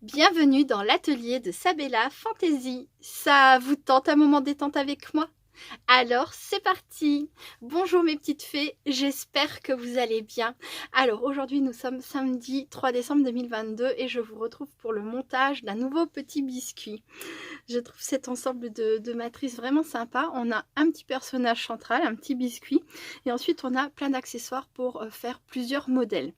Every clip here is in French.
Bienvenue dans l'atelier de Sabella Fantasy. Ça vous tente un moment détente avec moi? Alors c'est parti. Bonjour mes petites fées, j'espère que vous allez bien. Alors aujourd'hui nous sommes samedi 3 décembre 2022 et je vous retrouve pour le montage d'un nouveau petit biscuit. Je trouve cet ensemble de matrices vraiment sympa. On a un petit personnage central, un petit biscuit, et ensuite on a plein d'accessoires pour faire plusieurs modèles.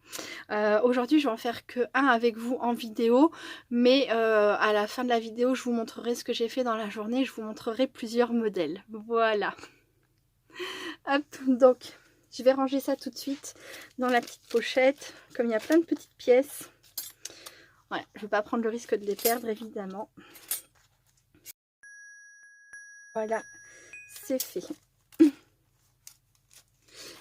Aujourd'hui je vais en faire que un avec vous en vidéo, mais à la fin de la vidéo je vous montrerai ce que j'ai fait dans la journée, je vous montrerai plusieurs modèles. Voilà. Hop, donc je vais ranger ça tout de suite dans la petite pochette, comme il y a plein de petites pièces. Voilà, je ne vais pas prendre le risque de les perdre évidemment. Voilà, c'est fait.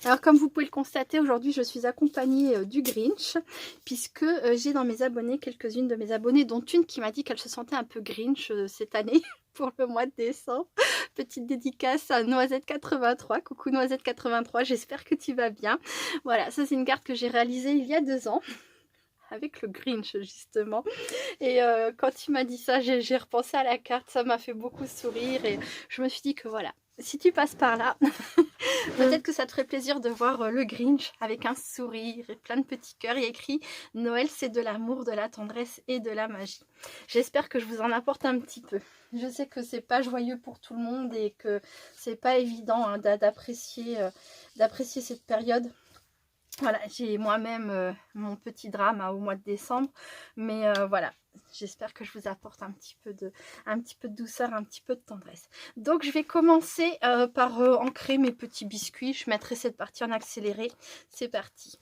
Alors comme vous pouvez le constater, aujourd'hui je suis accompagnée du Grinch, puisque j'ai dans mes abonnés quelques-unes de mes abonnées, dont une qui m'a dit qu'elle se sentait un peu Grinch cette année pour le mois de décembre. Petite dédicace à Noisette83, coucou Noisette83, j'espère que tu vas bien. Voilà, ça c'est une carte que j'ai réalisée il y a 2 ans. Avec le Grinch justement, et quand tu m'as dit ça, j'ai repensé à la carte, ça m'a fait beaucoup sourire et je me suis dit que voilà, si tu passes par là, peut-être que ça te ferait plaisir de voir le Grinch avec un sourire et plein de petits cœurs. Il y a écrit Noël c'est de l'amour, de la tendresse et de la magie. J'espère que je vous en apporte un petit peu. Je sais que c'est pas joyeux pour tout le monde et que c'est pas évident hein, d'apprécier cette période. Voilà, j'ai moi-même mon petit drame au mois de décembre, mais voilà, j'espère que je vous apporte un petit peu de douceur, un petit peu de tendresse. Donc je vais commencer par ancrer mes petits biscuits, je mettrai cette partie en accéléré, c'est parti.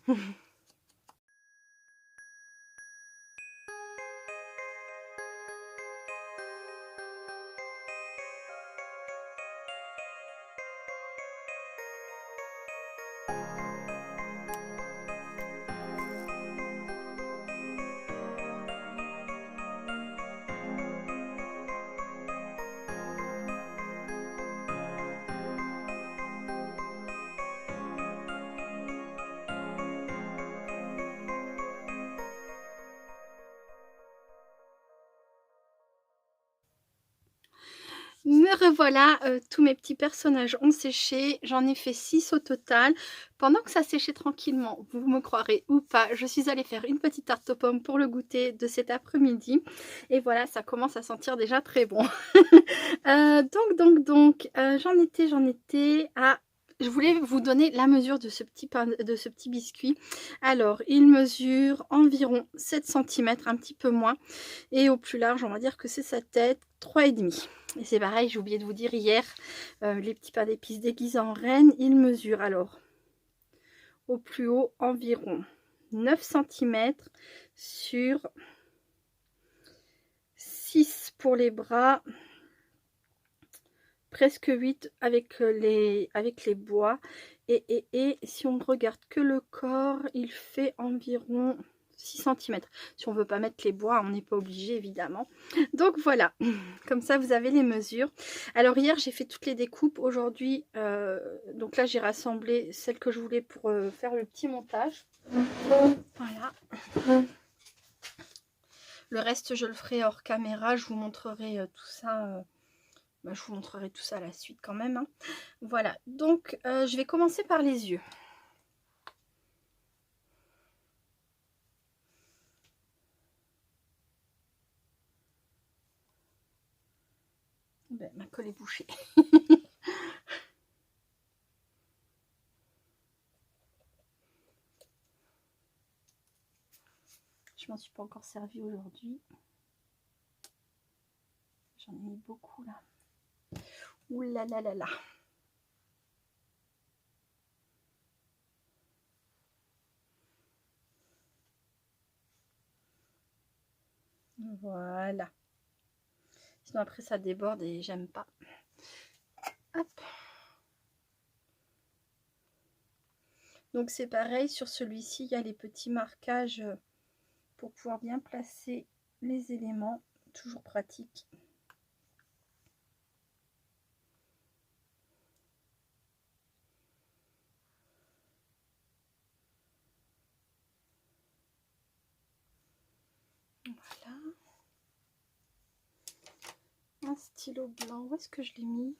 Me revoilà, tous mes petits personnages ont séché, j'en ai fait 6 au total. Pendant que ça séchait tranquillement, vous me croirez ou pas, je suis allée faire une petite tarte aux pommes pour le goûter de cet après-midi. Et voilà, ça commence à sentir déjà très bon. J'en étais à... Je voulais vous donner la mesure de ce petit biscuit. Alors, il mesure environ 7 cm, un petit peu moins. Et au plus large, on va dire que c'est sa tête, 3,5. Et c'est pareil, j'ai oublié de vous dire hier, les petits pains d'épices déguisés en reine, ils mesurent alors au plus haut environ 9 cm sur 6 pour les bras, presque 8 avec les bois. Et si on regarde que le corps, il fait environ 6 cm. Si on veut pas mettre les bois, on n'est pas obligé évidemment. Donc voilà, comme ça vous avez les mesures. Alors hier j'ai fait toutes les découpes. Aujourd'hui, donc là j'ai rassemblé celles que je voulais pour faire le petit montage. Voilà. Le reste je le ferai hors caméra. Je vous montrerai tout ça. Je vous montrerai tout ça à la suite quand même. Hein. Voilà, donc je vais commencer par les yeux. Ben, ma colle est bouchée. Je m'en suis pas encore servi aujourd'hui. J'en ai mis beaucoup là. Ouh là là là là. Voilà. Sinon après ça déborde et j'aime pas. Hop. Donc c'est pareil, sur celui-ci, il y a les petits marquages pour pouvoir bien placer les éléments. Toujours pratique. Voilà. stylo blanc. Où est-ce que je l'ai mis?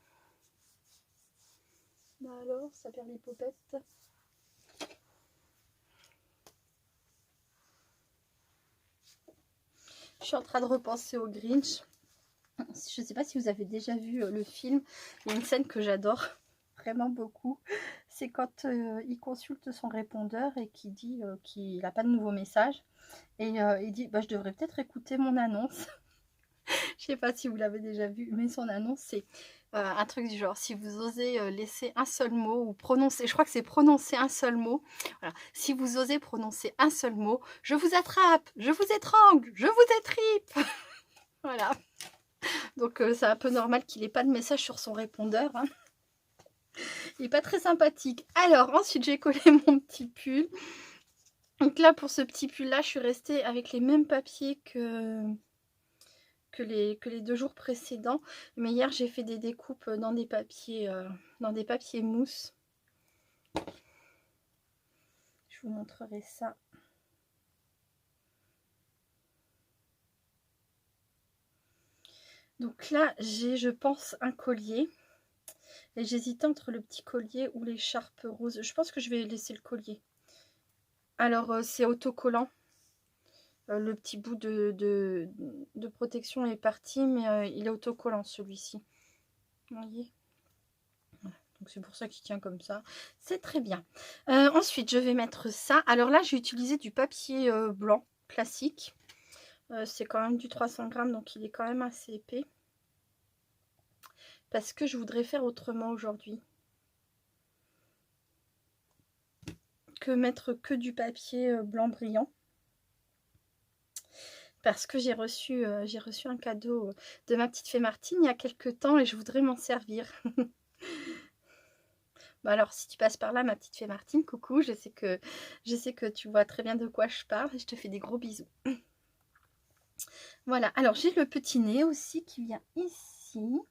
Bah alors, ça perd les popettes. Je suis en train de repenser au Grinch. Je ne sais pas si vous avez déjà vu le film. Il y a une scène que j'adore vraiment beaucoup. C'est quand il consulte son répondeur et qu'il dit qu'il n'a pas de nouveaux messages. Et il dit bah, je devrais peut-être écouter mon annonce. Je sais pas si vous l'avez déjà vu, mais son annonce, c'est un truc du genre, si vous osez laisser un seul mot ou prononcer, je crois que c'est prononcer un seul mot. Voilà. Si vous osez prononcer un seul mot, je vous attrape, je vous étrangle, je vous étripe. Voilà. Donc c'est un peu normal qu'il n'ait pas de message sur son répondeur. Hein. Il n'est pas très sympathique. Alors ensuite j'ai collé mon petit pull. Donc là pour ce petit pull là, je suis restée avec les mêmes papiers que les 2 jours précédents. Mais hier j'ai fait des découpes dans des papiers mousse. Je vous montrerai ça. Donc là j'ai, je pense, un collier. Et j'hésitais entre le petit collier ou l'écharpe rose. Je pense que je vais laisser le collier. Alors c'est autocollant. Le petit bout de protection est parti, mais il est autocollant celui-ci. Vous voyez? Voilà. Donc c'est pour ça qu'il tient comme ça. C'est très bien. Ensuite, je vais mettre ça. Alors là, j'ai utilisé du papier blanc classique. C'est quand même du 300 grammes, donc il est quand même assez épais. Parce que je voudrais faire autrement aujourd'hui. Que mettre que du papier blanc brillant. Parce que j'ai reçu un cadeau de ma petite fée Martine il y a quelques temps et je voudrais m'en servir. Bon alors, si tu passes par là, ma petite fée Martine, coucou, je sais que tu vois très bien de quoi je parle et je te fais des gros bisous. Voilà, alors j'ai le petit nez aussi qui vient ici.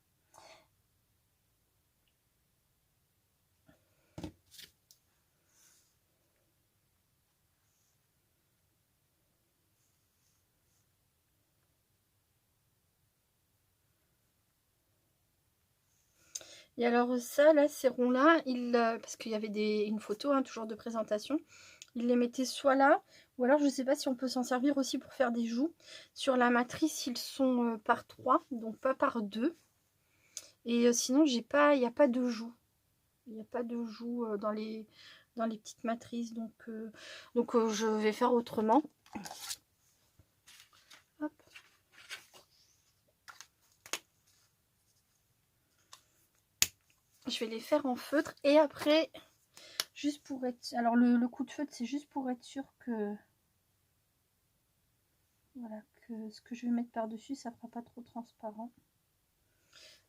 Et alors ça, là, ces ronds-là, parce qu'il y avait une photo, hein, toujours de présentation, il les mettait soit là, ou alors je ne sais pas si on peut s'en servir aussi pour faire des joues. Sur la matrice, ils sont par 3, donc pas par 2. Et sinon, il n'y a pas de joues. Il n'y a pas de joues dans les petites matrices, donc je vais faire autrement. Hop. Je vais les faire en feutre et après, juste pour être... Alors le coup de feutre, c'est juste pour être sûr que... Voilà, que ce que je vais mettre par-dessus, ça ne fera pas trop transparent.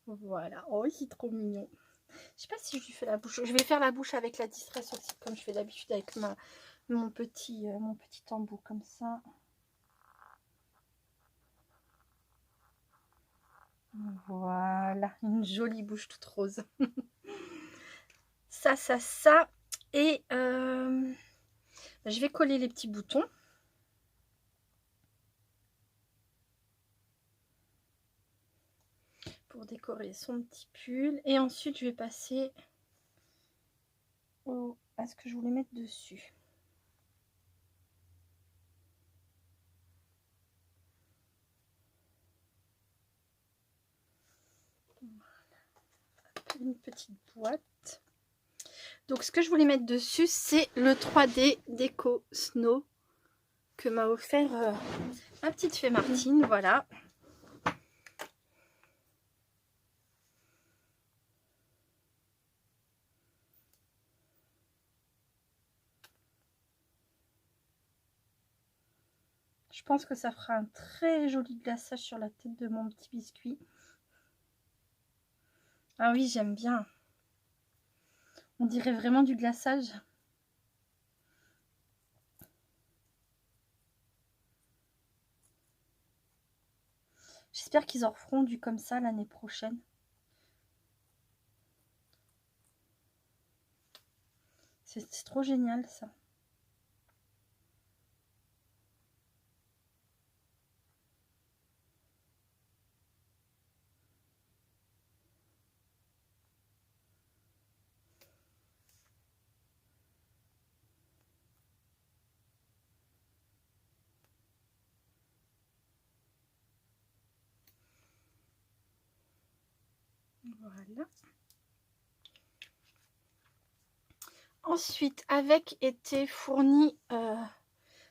Voilà, oh c'est trop mignon. Je sais pas si je lui fais la bouche. Je vais faire la bouche avec la distress aussi, comme je fais d'habitude avec mon petit embout comme ça. Voilà, une jolie bouche toute rose. Ça. Et je vais coller les petits boutons. Pour décorer son petit pull. Et ensuite, je vais passer à ce que je voulais mettre dessus. Voilà. Une petite boîte. Donc, ce que je voulais mettre dessus, c'est le 3D Déco Snow que m'a offert ma petite fée Martine. Voilà. Je pense que ça fera un très joli glaçage sur la tête de mon petit biscuit. Ah oui, j'aime bien. On dirait vraiment du glaçage. J'espère qu'ils en referont du comme ça l'année prochaine. C'est trop génial ça. Voilà. Ensuite, avec étaient fournies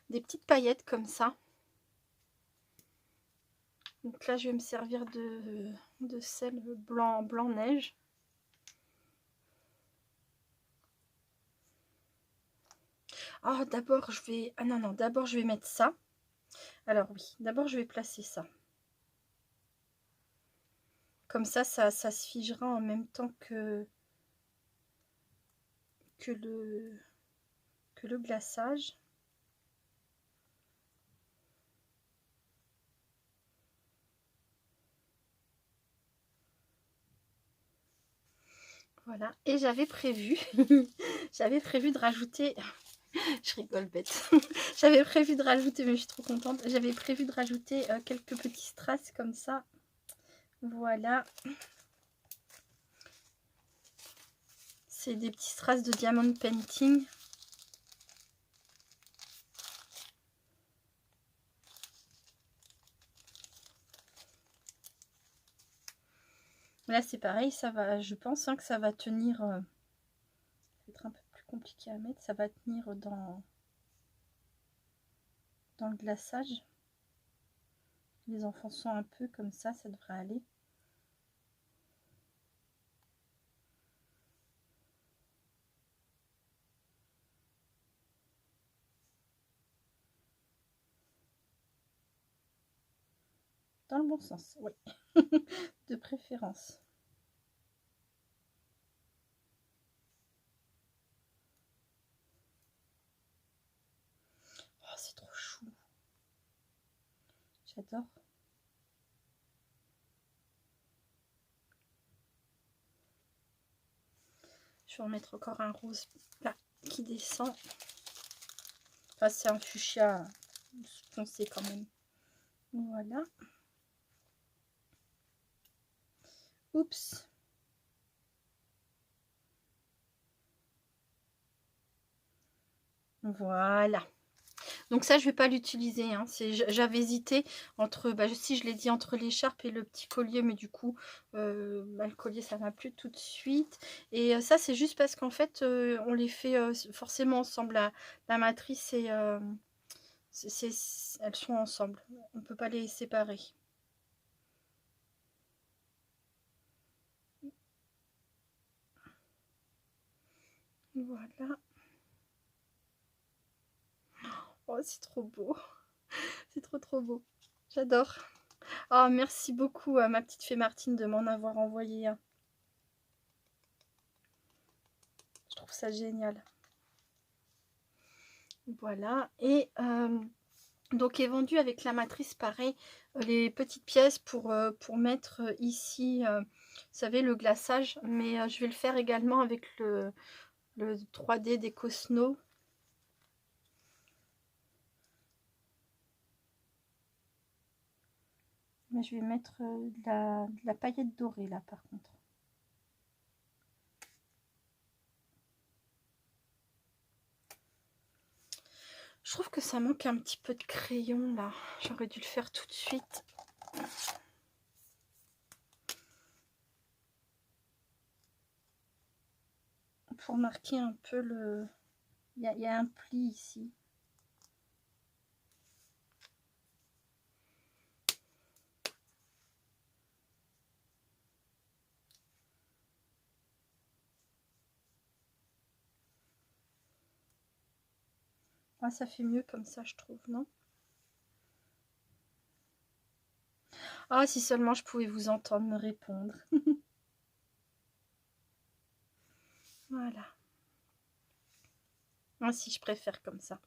des petites paillettes comme ça. Donc là, je vais me servir de sel blanc neige. Ah, d'abord, je vais... Ah non, d'abord, je vais mettre ça. Alors oui, d'abord, je vais placer ça. Comme ça se figera en même temps que le glaçage. Voilà, et j'avais prévu, j'avais prévu de rajouter, je rigole bête, j'avais prévu de rajouter, mais je suis trop contente, j'avais prévu de rajouter quelques petits strass comme ça, voilà. C'est des petits strass de diamond painting. Là c'est pareil, ça va, je pense que ça va tenir, ça va être un peu plus compliqué à mettre, ça va tenir dans le glaçage. Les enfonçant un peu comme ça devrait aller. Dans le bon sens, oui. De préférence. Oh, c'est trop chou. J'adore. Je vais en mettre encore un rose là qui descend. Enfin, c'est un fuchsia foncé quand même. Voilà. Oups. Voilà. Donc ça, je vais pas l'utiliser. Hein. J'avais hésité entre, si je l'ai dit, entre l'écharpe et le petit collier, mais du coup, le collier, ça m'a plu tout de suite. Et ça, c'est juste parce qu'en fait, on les fait forcément ensemble. La matrice et elles sont ensemble. On peut pas les séparer. Voilà. Oh, c'est trop beau. C'est trop beau. J'adore. Oh, merci beaucoup à ma petite fée Martine de m'en avoir envoyé un. Je trouve ça génial. Voilà. Et donc est vendu avec la matrice pareil. Les petites pièces pour mettre ici, vous savez, le glaçage. Mais je vais le faire également avec le 3D des Cosno. Mais je vais mettre de la paillette dorée là par contre. Je trouve que ça manque un petit peu de crayon là. J'aurais dû le faire tout de suite. Pour marquer un peu le... Il y a un pli ici. Ah, ça fait mieux comme ça, je trouve, non? Ah, si seulement je pouvais vous entendre me répondre. Voilà. Ah, si, je préfère comme ça.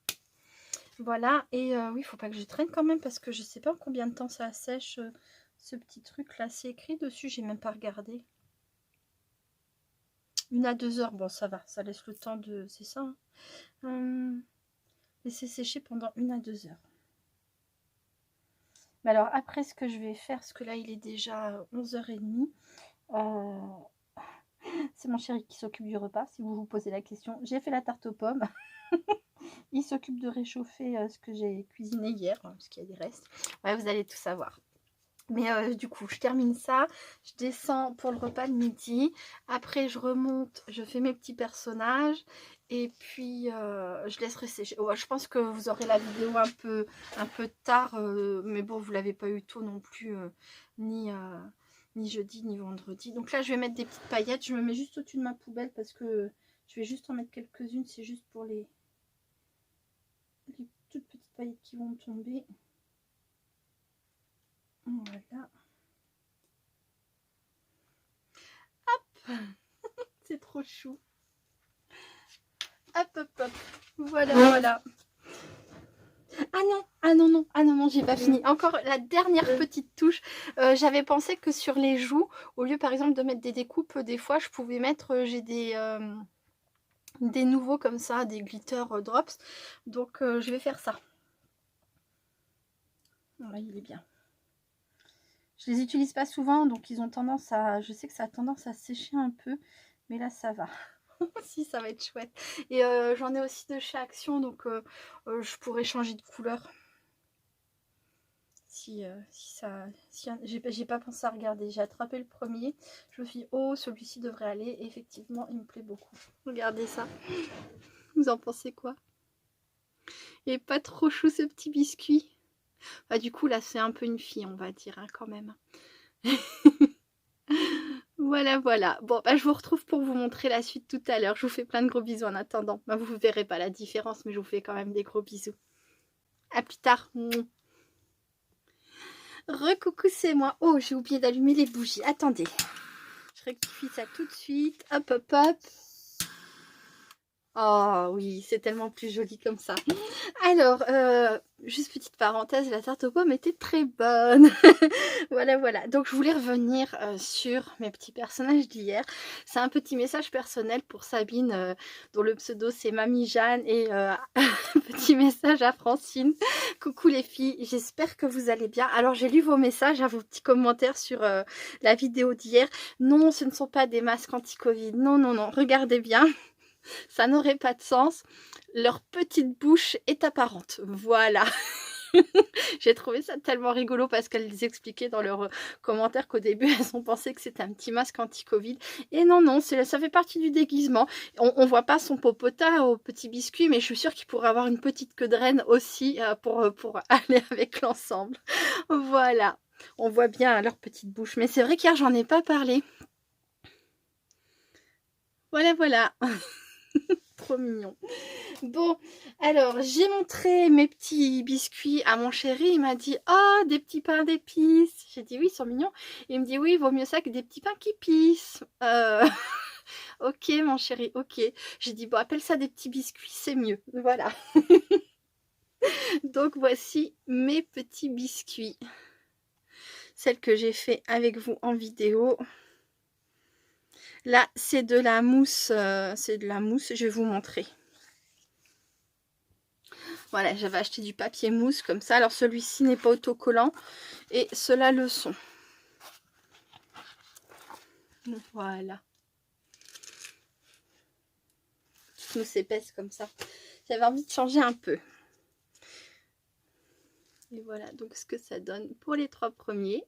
Voilà, et oui, il faut pas que je traîne quand même, parce que je sais pas en combien de temps ça sèche, ce petit truc-là. C'est écrit dessus, j'ai même pas regardé. 1 à 2 heures, bon, ça va, ça laisse le temps de... C'est ça, hein. Laisser sécher pendant 1 à 2 heures. Mais alors, après, ce que je vais faire, parce que là, il est déjà 11h30, c'est mon chéri qui s'occupe du repas, si vous vous posez la question. J'ai fait la tarte aux pommes. Il s'occupe de réchauffer ce que j'ai cuisiné hier, parce qu'il y a des restes. Ouais, vous allez tout savoir. Mais du coup, je termine ça, je descends pour le repas de midi. Après, je remonte, je fais mes petits personnages. Et puis, je laisserai sécher. Ouais, je pense que vous aurez la vidéo un peu tard. Mais bon, vous l'avez pas eu tôt non plus, ni jeudi, ni vendredi. Donc là, je vais mettre des petites paillettes. Je me mets juste au-dessus de ma poubelle parce que je vais juste en mettre quelques-unes. C'est juste pour les toutes petites paillettes qui vont tomber. Voilà. C'est trop chou. Hop, hop, hop. Voilà, voilà. Ah non, ah non, non, ah non, non, j'ai pas fini. Encore la dernière petite touche. J'avais pensé que sur les joues, au lieu par exemple de mettre des découpes, des fois je pouvais mettre, j'ai des nouveaux comme ça, des glitter drops. Donc je vais faire ça. Voilà, il est bien. Je les utilise pas souvent, donc ils ont tendance à... Je sais que ça a tendance à sécher un peu, mais là ça va. Si, ça va être chouette. Et j'en ai aussi de chez Action, donc je pourrais changer de couleur. Si j'ai pas pensé à regarder. J'ai attrapé le premier. Je me suis dit, oh, celui-ci devrait aller. Et effectivement, il me plaît beaucoup. Regardez ça. Vous en pensez quoi? Il est pas trop chou ce petit biscuit. Bah, du coup, là, c'est un peu une fille, on va dire, hein, quand même. Voilà, voilà. Bon, bah, je vous retrouve pour vous montrer la suite tout à l'heure. Je vous fais plein de gros bisous en attendant. Bah, vous ne verrez pas la différence, mais je vous fais quand même des gros bisous. À plus tard. Recoucou, c'est moi. Oh, j'ai oublié d'allumer les bougies. Attendez. Je rectifie ça tout de suite. Hop, hop, hop. Oh oui, c'est tellement plus joli comme ça. Alors, juste petite parenthèse, la tarte aux pommes était très bonne. Voilà, voilà. Donc, je voulais revenir sur mes petits personnages d'hier. C'est un petit message personnel pour Sabine, dont le pseudo c'est Mamie Jeanne. Et un petit message à Francine. Coucou les filles, j'espère que vous allez bien. Alors, j'ai lu vos messages, vos petits commentaires sur la vidéo d'hier. Non, ce ne sont pas des masques anti-Covid. Non, non, non. Regardez bien. Ça n'aurait pas de sens. Leur petite bouche est apparente. Voilà. J'ai trouvé ça tellement rigolo parce qu'elles expliquaient dans leurs commentaires qu'au début, elles ont pensé que c'était un petit masque anti-Covid. Et non, non, ça fait partie du déguisement. On voit pas son popotin au petit biscuit, mais je suis sûre qu'il pourrait avoir une petite queue de reine aussi pour aller avec l'ensemble. Voilà. On voit bien leur petite bouche. Mais c'est vrai qu'hier, j'en ai pas parlé. Voilà, voilà. Trop mignon. Bon, alors j'ai montré mes petits biscuits à mon chéri. Il m'a dit, oh, des petits pains d'épices. J'ai dit oui, ils sont mignons. Il me dit oui, il vaut mieux ça que des petits pains qui pissent. Ok, mon chéri, ok. J'ai dit, bon, appelle ça des petits biscuits, c'est mieux. Voilà. Donc voici mes petits biscuits. Celles que j'ai fait avec vous en vidéo. Là, c'est de la mousse. Je vais vous montrer. Voilà, j'avais acheté du papier mousse comme ça. Alors celui-ci n'est pas autocollant et ceux-là le sont. Voilà. Petite mousse épaisse comme ça. J'avais envie de changer un peu. Et voilà donc ce que ça donne pour les 3 premiers.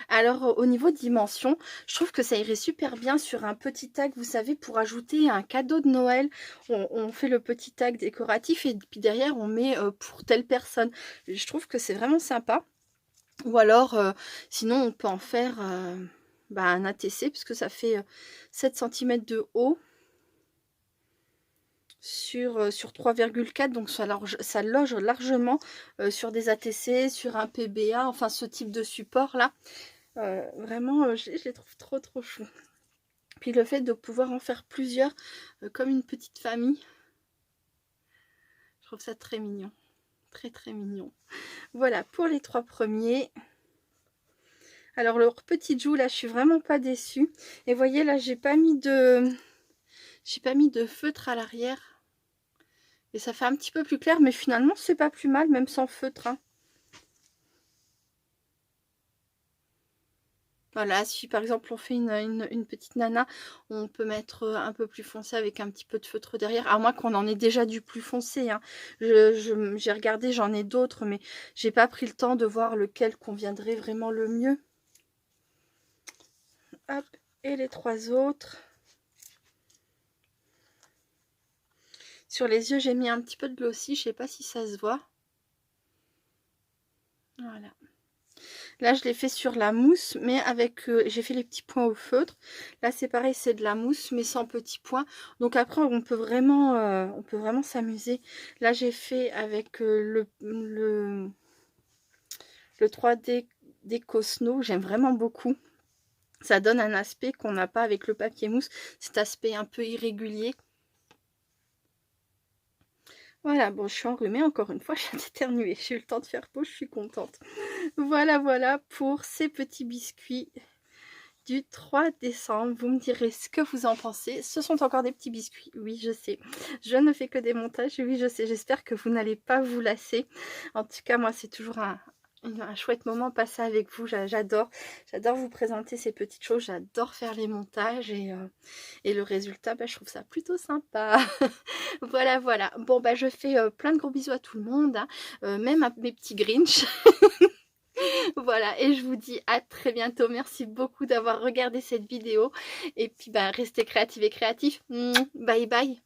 Alors au niveau dimension, je trouve que ça irait super bien sur un petit tag, vous savez, pour ajouter un cadeau de Noël. On fait le petit tag décoratif et puis derrière on met pour telle personne. Je trouve que c'est vraiment sympa. Ou alors, sinon on peut en faire un ATC puisque ça fait 7 cm de haut sur 3,4, donc ça loge largement sur des ATC, sur un PBA, enfin ce type de support là. Vraiment, je les trouve trop chou. Puis le fait de pouvoir en faire plusieurs, comme une petite famille, je trouve ça très mignon. Très mignon. Voilà pour les 3 premiers. Alors leur petite joue là, je suis vraiment pas déçue. Et voyez là, j'ai pas mis de feutre à l'arrière. Et ça fait un petit peu plus clair, mais finalement c'est pas plus mal, même sans feutre. Hein. Voilà, si par exemple on fait une petite nana, on peut mettre un peu plus foncé avec un petit peu de feutre derrière, à moins qu'on en ait déjà du plus foncé, hein. J'ai regardé, j'en ai d'autres, mais j'ai pas pris le temps de voir lequel conviendrait vraiment le mieux. Hop, et les 3 autres. Sur les yeux, j'ai mis un petit peu de glossy, je sais pas si ça se voit. Voilà. Là, je l'ai fait sur la mousse, mais avec... j'ai fait les petits points au feutre. Là, c'est pareil, c'est de la mousse, mais sans petits points. Donc après, on peut vraiment s'amuser. Là, j'ai fait avec le 3D Déco Snow. J'aime vraiment beaucoup. Ça donne un aspect qu'on n'a pas avec le papier mousse. Cet aspect un peu irrégulier. Voilà, bon, je suis enrhumée encore une fois, j'ai éternué. J'ai eu le temps de faire pause, je suis contente. Voilà pour ces petits biscuits du 3 décembre. Vous me direz ce que vous en pensez. Ce sont encore des petits biscuits, oui, je sais. Je ne fais que des montages, oui, je sais. J'espère que vous n'allez pas vous lasser. En tout cas, moi, c'est toujours un chouette moment passé avec vous. J'adore vous présenter ces petites choses. J'adore faire les montages et le résultat, bah, je trouve ça plutôt sympa. Voilà. Bon, bah, je fais plein de gros bisous à tout le monde, hein, même à mes petits Grinch. Voilà, et je vous dis à très bientôt. Merci beaucoup d'avoir regardé cette vidéo. Et puis, bah, restez créatifs et créatifs. Bye bye.